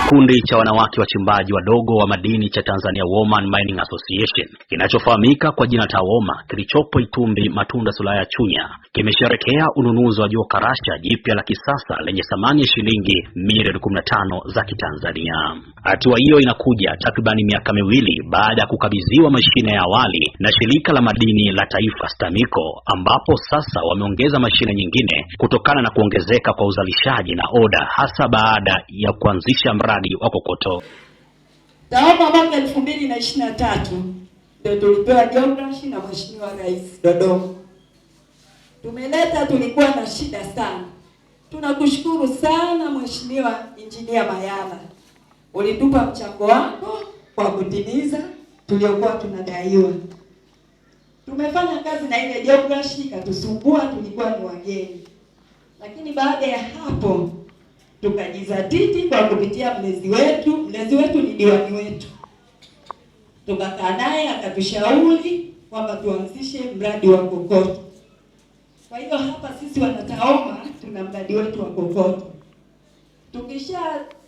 Kikundi cha wanawake wachimbaji wadogo wa madini cha Tanzania Women Mining Association kinachofahamika kwa jina TAWOMA kilichopo Itumbi Matunda Sulaya Chunya kimesherehekea ununuzi wa joka rasha jipya la kisasa lenye thamani ya shilingi milioni 15 za Kitanzania. Hatua hiyo inakuja takribani miaka miwili baada ya kukabidhiwa mashine ya awali na shirika la madini la taifa STAMICO, ambapo sasa wameongeza mashine nyingine kutokana na kuongezeka kwa uzalishaji na oda, hasa baada ya kuanzisha mradi wa kokoto. TAWOMA mwaka 2023 ndio tulipewa geography na Mheshimiwa Rais Dodoma. Tulikuwa na shida sana. Tunakushukuru sana Mheshimiwa Injinia Mayala. Ulitupa mchango wako kwa kutimiza tuliokuwa tunadaiwa. Tumefanya kazi na ile geography ikatusumbua, tulikuwa ni wageni. Lakini baada ya hapo tukajizatiti kwa kupitia mlezi wetu ni diwani wetu. Tukakaa naye akatushauri kwamba tuanzishe mradi wa kokoto. Kwa hiyo hapa sisi wana TAWOMA tuna mradi wetu wa kokoto.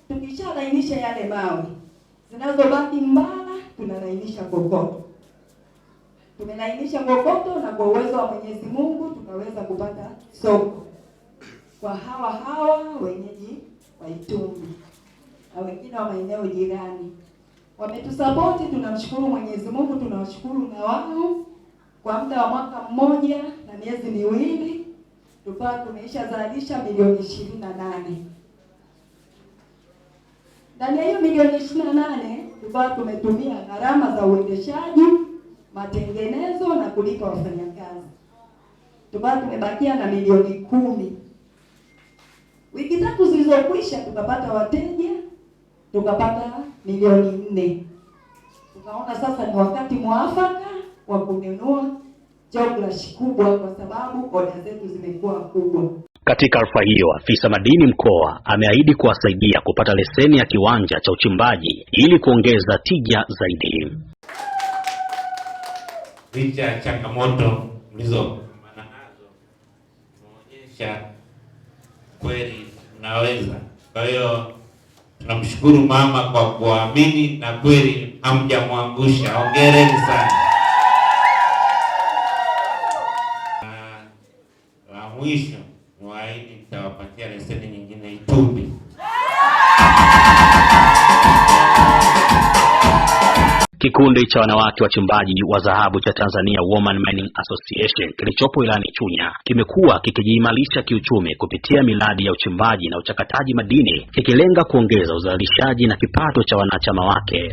Tukishalainisha yale mawe zinazobaki mbala, tunalainisha kokoto. Tumelainisha kokoto na kwa uwezo wa Mwenyezi Mungu tukaweza kupata soko kwa hawa wenyeji wa Itumbi na wengine wa maeneo jirani. Wametusapoti, tunamshukuru Mwenyezi Mungu, tunawashukuru na wao. Kwa muda wa mwaka mmoja na miezi miwili tukawa tumeisha zalisha milioni 28. Ndani ya hiyo milioni 28 tukawa tumetumia gharama za uendeshaji, matengenezo na kulipa wafanyakazi. Tukawa tumebakia na milioni 10. Wiki 3 zilizokwisha tukapata wateja, tukapata milioni 4. Tukaona sasa ni wakati mwafaka wa kununua geography kubwa kwa sababu oda zetu zimekuwa kubwa. Katika alfa hiyo, afisa madini mkoa ameahidi kuwasaidia kupata leseni ya kiwanja cha uchimbaji ili kuongeza tija zaidi. Licha ya changamoto mlizokumbana nazo, tunaonyesha kweli tunaweza. Kwa hiyo tunamshukuru mama kwa kuamini na kweli hamjamwangusha. Hongereni sana. La mwisho niwaahidi nitawapatia leseni nyingine Itumbi. Kikundi cha wanawake wachimbaji wa dhahabu cha Tanzania Women Mining Association kilichopo wilayani Chunya kimekuwa kikijiimarisha kiuchumi kupitia miradi ya uchimbaji na uchakataji madini, kikilenga kuongeza uzalishaji na kipato cha wanachama wake.